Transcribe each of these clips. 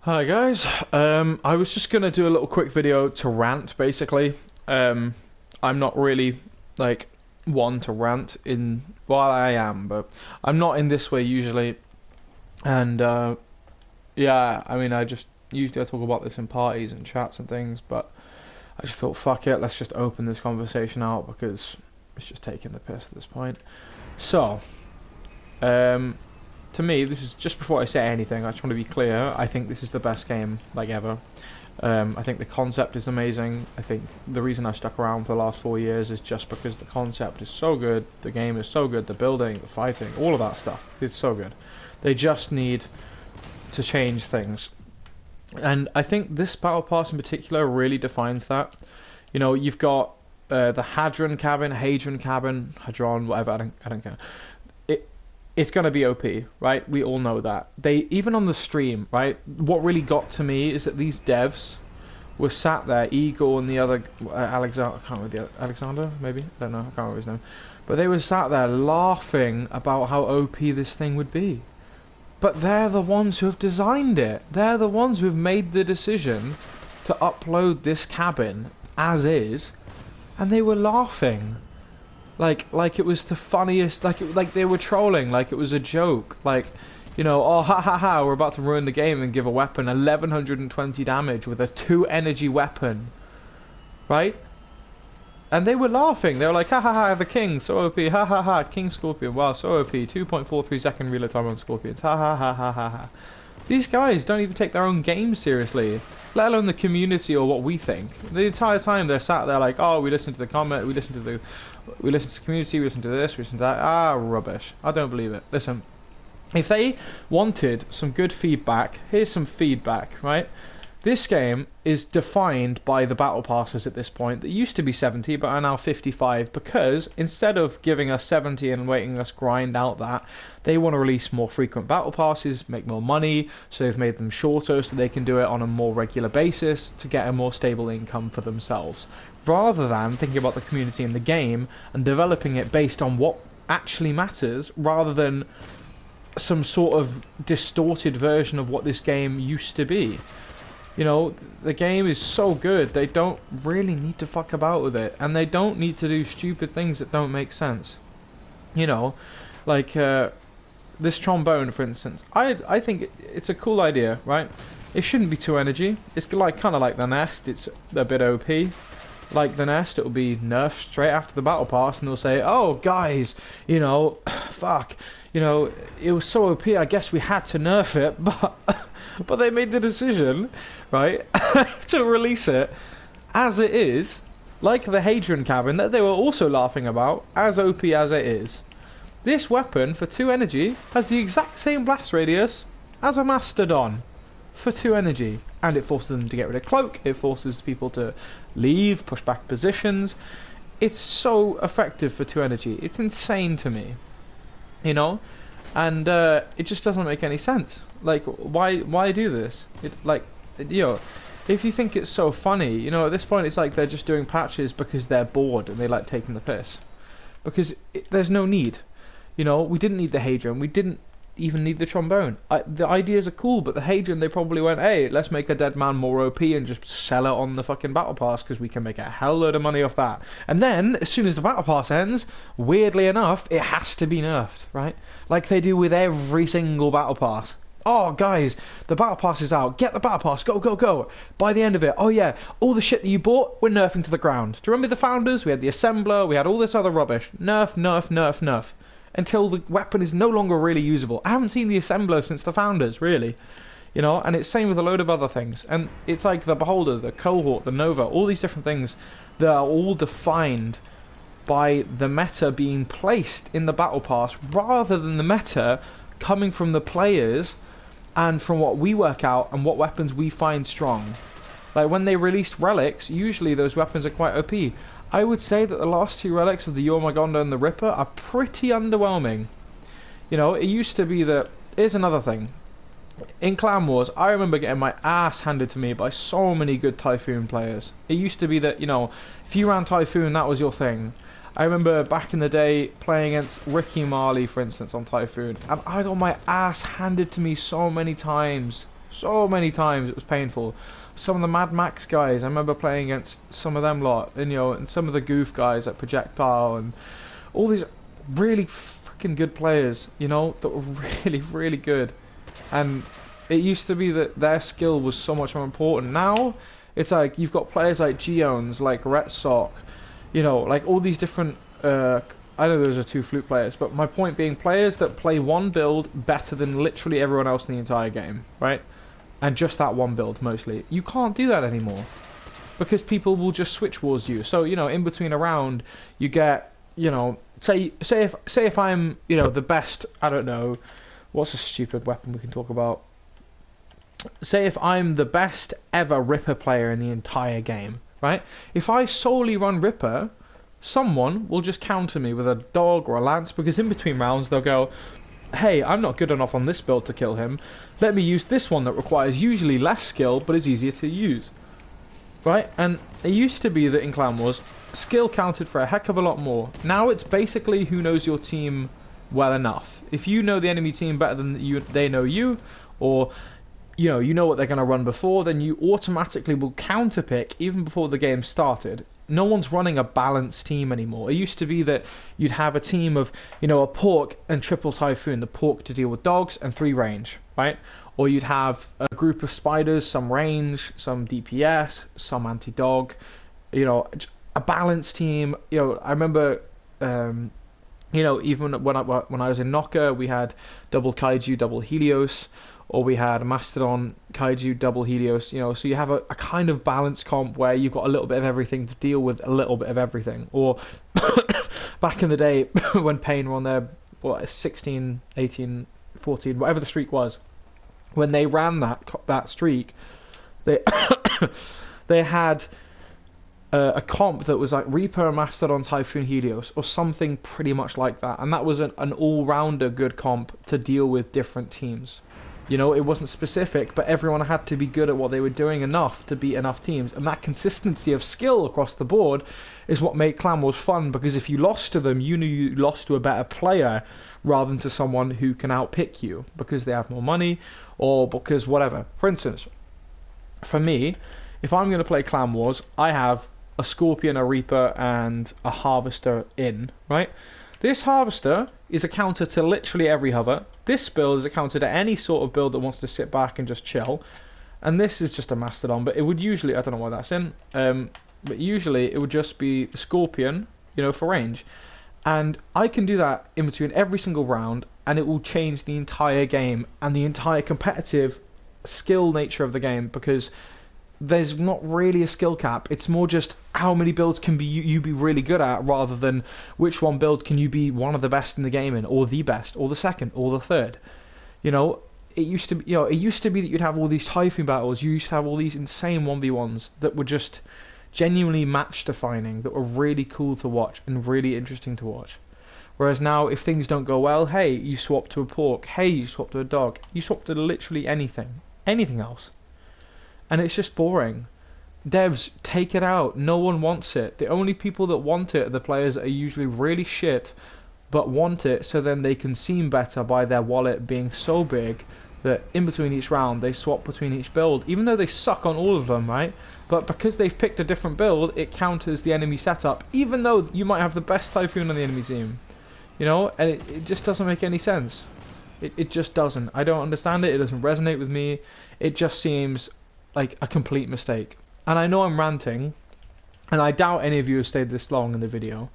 Hi guys. I was just gonna do a little quick video to rant, basically. I'm not really like one to rant in. Well, I am, but I'm not in this way usually. And yeah, I mean, I just usually I talk about this in parties and chats and things, but I just thought, fuck it, let's just open this conversation out because it's just taking the piss at this point. So, um, to me, this is just before I say anything. I just want to be clear. I think this is the best game like ever. I think the concept is amazing. I think the reason I stuck around for the last 4 years is just because the concept is so good, the game is so good, the building, the fighting, all of that stuff. It's so good. They just need to change things. And I think this battle pass in particular really defines that. You know, you've got the Hadron cabin, Hadron, whatever. I don't care. It's gonna be OP, right? We all know that. They even on the stream, right? What really got to me is that these devs were sat there, Eagle and the other Alexander. I can't remember the Alexander, maybe. I don't know. I can't remember his name. But they were sat there laughing about how OP this thing would be. But they're the ones who have designed it. They're the ones who have made the decision to upload this cabin as is, and they were laughing. Like it was the funniest, like they were trolling, like it was a joke, like, you know, oh ha ha ha, we're about to ruin the game and give a weapon 1120 damage with a 2 energy weapon, right? And they were laughing, they were like, ha ha ha, the king, so OP, ha ha ha, King Scorpion, wow, so OP, 2.43 second reload time on Scorpions, ha ha ha ha ha ha. These guys don't even take their own game seriously, let alone the community or what we think. The entire time they're sat there like, oh, we listen to the comment, we listen to the community, we listen to this, we listen to that. Ah, rubbish. I don't believe it. Listen, if they wanted some good feedback, here's some feedback, right? This game is defined by the battle passes at this point that used to be 70 but are now 55 because instead of giving us 70 and waiting us grind out that, they want to release more frequent battle passes, make more money, so they've made them shorter so they can do it on a more regular basis to get a more stable income for themselves, rather than thinking about the community in the game and developing it based on what actually matters rather than some sort of distorted version of what this game used to be. You know, the game is so good, they don't really need to fuck about with it, and they don't need to do stupid things that don't make sense. You know, like this trombone, for instance. I think it's a cool idea, right? It shouldn't be 2 energy. It's like kind of like the Nest. It's a bit OP. Like the Nest, it'll be nerfed straight after the battle pass, and they'll say, "Oh, guys, you know, fuck, you know, it was so OP. I guess we had to nerf it, but." But they made the decision, right, to release it as it is, like the Hadron cabin that they were also laughing about, as OP as it is. This weapon for 2 energy has the exact same blast radius as a Mastodon for 2 energy, and it forces them to get rid of cloak, it forces people to leave, push back positions. It's so effective for 2 energy. It's insane to me, you know, and it just doesn't make any sense. Like, why do this? You know, if you think it's so funny, you know, at this point it's like they're just doing patches because they're bored and they like taking the piss. Because there's no need. You know, we didn't need the Hadron, we didn't even need the trombone. The ideas are cool, but the Hadron, they probably went, hey, let's make a dead man more OP and just sell it on the fucking battle pass because we can make a hell load of money off that. And then, as soon as the battle pass ends, weirdly enough, it has to be nerfed, right? Like they do with every single battle pass. Oh, guys, the battle pass is out. Get the battle pass. Go, go, go. By the end of it, oh yeah, all the shit that you bought, we're nerfing to the ground. Do you remember the Founders? We had the Assembler, we had all this other rubbish. Nerf, nerf, nerf, nerf. Until the weapon is no longer really usable. I haven't seen the Assembler since the Founders, really. You know, and it's same with a load of other things. And it's like the Beholder, the Cohort, the Nova, all these different things that are all defined by the meta being placed in the battle pass rather than the meta coming from the players and from what we work out and what weapons we find strong. Like when they released relics, usually those weapons are quite OP. I would say that the last 2 relics of the Yormagonda and the Ripper are pretty underwhelming. You know, it used to be that... Here's another thing. In Clan Wars, I remember getting my ass handed to me by so many good Typhoon players. It used to be that, you know, if you ran Typhoon, that was your thing. I remember back in the day playing against Ricky Marley, for instance, on Typhoon, and I got my ass handed to me so many times. So many times it was painful. Some of the Mad Max guys, I remember playing against some of them lot, and and some of the goof guys like Projectile and all these really freaking good players, that were really, really good. And it used to be that their skill was so much more important. Now, it's like you've got players like Geones, like Retsock, like all these different. I know those are two flute players, but my point being players that play one build better than literally everyone else in the entire game, right? And just that one build mostly. You can't do that anymore because people will just switch wars you. So in between a round, you get say if I'm the best. I don't know. What's a stupid weapon we can talk about? Say if I'm the best ever Ripper player in the entire game, right? If I solely run Ripper, someone will just counter me with a dog or a lance because in between rounds they'll go, hey, I'm not good enough on this build to kill him. Let me use this one that requires usually less skill but is easier to use. Right? And it used to be that in Clan Wars, skill counted for a heck of a lot more. Now it's basically who knows your team well enough. If you know the enemy team better than they know you, or you know what they're going to run before, then you automatically will counterpick even before the game started. No one's running a balanced team anymore. It used to be that you'd have a team of, a Pork and triple Typhoon. The Pork to deal with dogs and 3 range, right? Or you'd have a group of spiders, some range, some DPS, some anti-dog. A balanced team. I remember, even when I was in Nokia, we had double Kaiju, double Helios. Or we had Mastodon, Kaiju, double Helios, so you have a kind of balanced comp where you've got a little bit of everything to deal with a little bit of everything. Or back in the day when Pain were on their 16, 18, 14, whatever the streak was, when they ran that streak, they they had a comp that was like Reaper, Mastodon, Typhoon, Helios, or something pretty much like that. And that was an all-rounder good comp to deal with different teams. It wasn't specific, but everyone had to be good at what they were doing enough to beat enough teams. And that consistency of skill across the board is what made Clan Wars fun, because if you lost to them, you knew you lost to a better player rather than to someone who can outpick you because they have more money or because whatever. For instance, for me, if I'm going to play Clan Wars, I have a Scorpion, a Reaper, and a Harvester in, right? This Harvester is a counter to literally every hover. This build is a counter to any sort of build that wants to sit back and just chill. And this is just a Mastodon, but it would usually, I don't know why that's in, but usually it would just be Scorpion, for range. And I can do that in between every single round, and it will change the entire game and the entire competitive skill nature of the game, because there's not really a skill cap. It's more just how many builds can you be really good at, rather than which one build can you be one of the best in the game in, or the best, or the second, or the third. It used to be, that you'd have all these Typhoon battles. You used to have all these insane 1v1s that were just genuinely match defining, that were really cool to watch and really interesting to watch. Whereas now, if things don't go well, hey, you swap to a Pork, hey, you swap to a dog, you swap to literally anything else. And it's just boring. Devs, take it out. No one wants it. The only people that want it are the players that are usually really shit, but want it so then they can seem better by their wallet being so big that in between each round they swap between each build, even though they suck on all of them, right? But because they've picked a different build, it counters the enemy setup, even though you might have the best Typhoon on the enemy team. And it just doesn't make any sense. It just doesn't. I don't understand it. It doesn't resonate with me. It just seems like a complete mistake. And I know I'm ranting, and I doubt any of you have stayed this long in the video,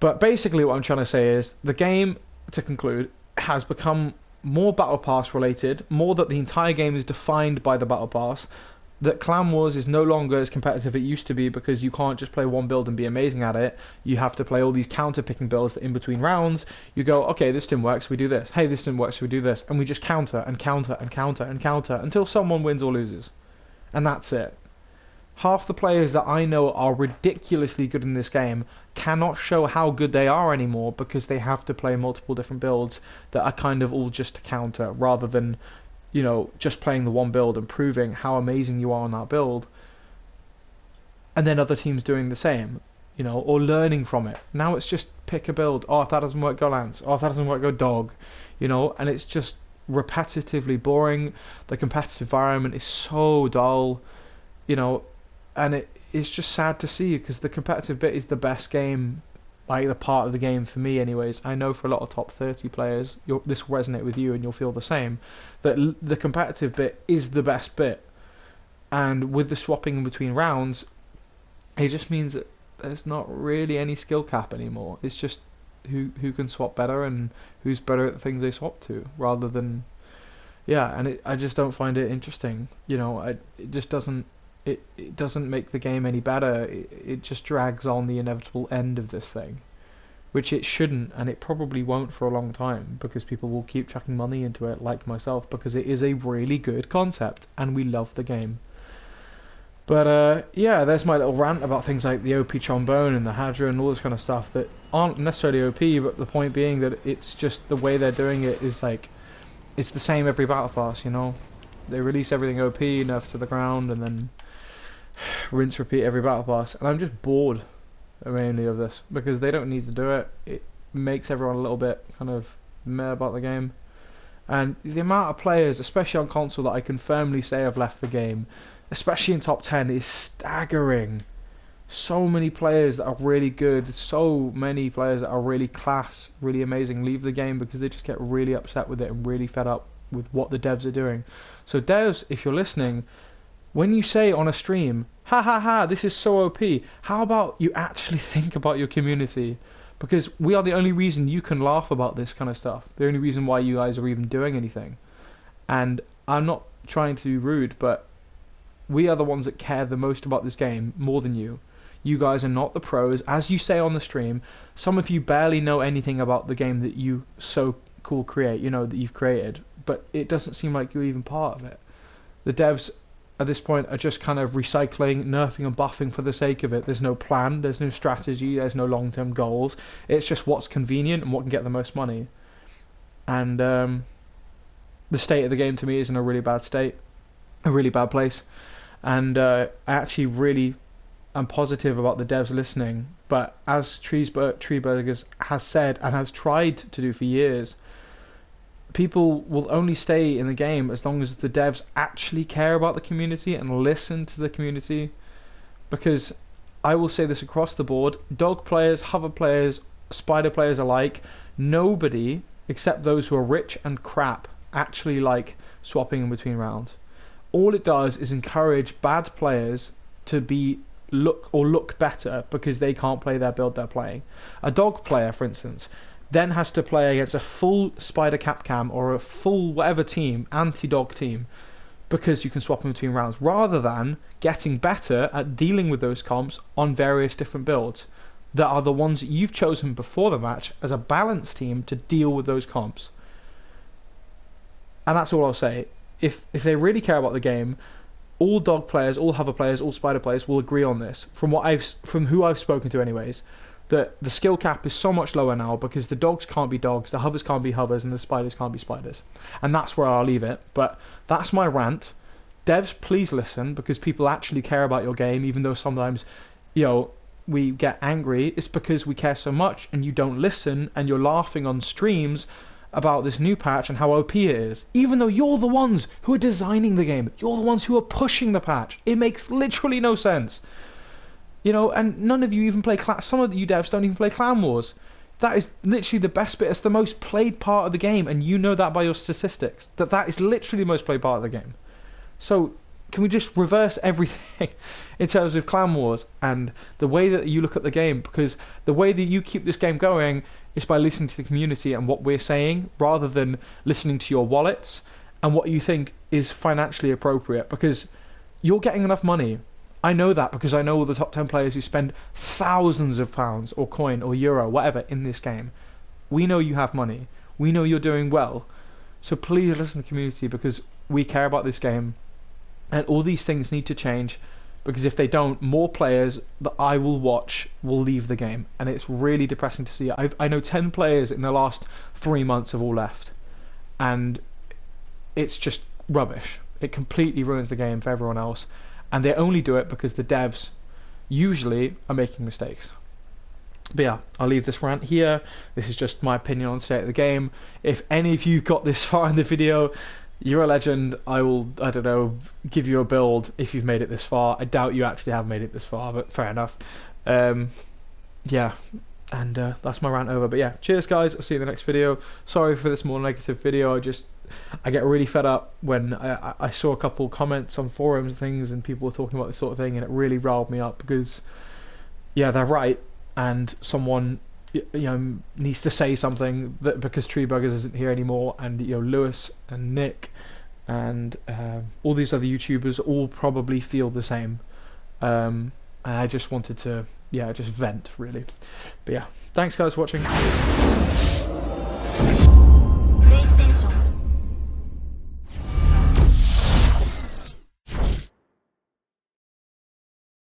but basically what I'm trying to say is the game, to conclude, has become more Battle Pass related, more that the entire game is defined by the Battle Pass, that Clan Wars is no longer as competitive as it used to be, because you can't just play one build and be amazing at it. You have to play all these counter-picking builds that in between rounds, you go, okay, this didn't work, so we do this. Hey, this didn't work, so we do this. And we just counter and counter and counter and counter until someone wins or loses. And that's it. Half the players that I know are ridiculously good in this game cannot show how good they are anymore, because they have to play multiple different builds that are kind of all just to counter, rather than just playing the one build and proving how amazing you are on that build, and then other teams doing the same, or learning from it. Now it's just pick a build. Oh, if that doesn't work, go Lance. Oh, if that doesn't work, go Dog. And it's just repetitively boring. The competitive environment is so dull, you know, and it's just sad to see because the competitive bit is the best game, like the part of the game for me anyways. I know for a lot of top 30 players, this will resonate with you and you'll feel the same, that the competitive bit is the best bit. And with the swapping in between rounds, it just means that there's not really any skill cap anymore. It's just who can swap better and who's better at the things they swap to, rather than, yeah. And I just don't find it interesting. You know, it just doesn't. It doesn't make the game any better. It just drags on the inevitable end of this thing, which it shouldn't, and it probably won't for a long time, because people will keep chucking money into it, like myself, because it is a really good concept and we love the game. But yeah, there's my little rant about things like the OP trombone and the Hadra and all this kind of stuff that aren't necessarily OP, but the point being that it's just the way they're doing it is like, it's the same every battle pass, you know? They release everything OP, nerf to the ground, and then rinse repeat every battle pass. And I'm just bored, mainly, of this, because they don't need to do it. It makes everyone a little bit kind of meh about the game. And the amount of players, especially on console, that I can firmly say have left the game, especially in top 10, is staggering. So many players that are really good, so many players that are really class, really amazing, leave the game because they just get really upset with it and really fed up with what the devs are doing. So devs, if you're listening, when you say on a stream, ha ha ha, this is so OP, how about you actually think about your community? Because we are the only reason you can laugh about this kind of stuff. The only reason why you guys are even doing anything. And I'm not trying to be rude, but we are the ones that care the most about this game, more than you. You guys are not the pros. As you say on the stream, some of you barely know anything about the game that you so cool create, you know, that you've created. But it doesn't seem like you're even part of it. The devs at this point are just kind of recycling, nerfing and buffing for the sake of it. There's no plan, there's no strategy, there's no long-term goals. It's just what's convenient and what can get the most money. And the state of the game to me is in a really bad state, a really bad place. And I actually really am positive about the devs listening. But as Treeburgers has said and has tried to do for years, people will only stay in the game as long as the devs actually care about the community and listen to the community. Because I will say this across the board, dog players, hover players, spider players alike, nobody except those who are rich and crap actually like swapping in between rounds. All it does is encourage bad players to look better because they can't play their build they're playing. A dog player, for instance, then has to play against a full spider capcam or a full whatever team, anti-dog team, because you can swap in between rounds, rather than getting better at dealing with those comps on various different builds that are the ones that you've chosen before the match as a balanced team to deal with those comps. And that's all I'll say. If they really care about the game, all dog players, all hover players, all spider players will agree on this. From who I've spoken to, anyways, that the skill cap is so much lower now because the dogs can't be dogs, the hovers can't be hovers, and the spiders can't be spiders. And that's where I'll leave it. But that's my rant. Devs, please listen, because people actually care about your game, even though sometimes, you know, we get angry. It's because we care so much, and you don't listen, and you're laughing on streams about this new patch and how OP it is, even though you're the ones who are designing the game, you're the ones who are pushing the patch. It makes literally no sense, you know. And none of you even play some of you devs don't even play Clan Wars. That is literally the best bit. It's the most played part of the game, and you know that by your statistics, that is literally the most played part of the game. So can we just reverse everything in terms of Clan Wars and the way that you look at the game? Because the way that you keep this game going is by listening to the community and what we're saying, rather than listening to your wallets and what you think is financially appropriate, because you're getting enough money. I know that because I know all the top 10 players who spend thousands of pounds or coin or euro, whatever, in this game. We know you have money. We know you're doing well. So please listen to the community, because we care about this game, and all these things need to change, because if they don't, more players that I will watch will leave the game, and it's really depressing to see. I know 10 players in the last 3 months have all left, and it's just rubbish. It completely ruins the game for everyone else, and they only do it because the devs usually are making mistakes. But yeah, I'll leave this rant here. This is just my opinion on the state of the game. If any of you got this far in the video, you're a legend. I will, I don't know, give you a build if you've made it this far. I doubt you actually have made it this far, but fair enough. Yeah, and that's my rant over. But yeah, cheers guys, I'll see you in the next video. Sorry for this more negative video. I get really fed up when I saw a couple comments on forums and things, and people were talking about this sort of thing, and it really riled me up because, yeah, they're right, and someone needs to say something, that because Tree Buggers isn't here anymore, and Lewis and Nick and all these other YouTubers all probably feel the same. And I just wanted to just vent really. But yeah, thanks guys for watching.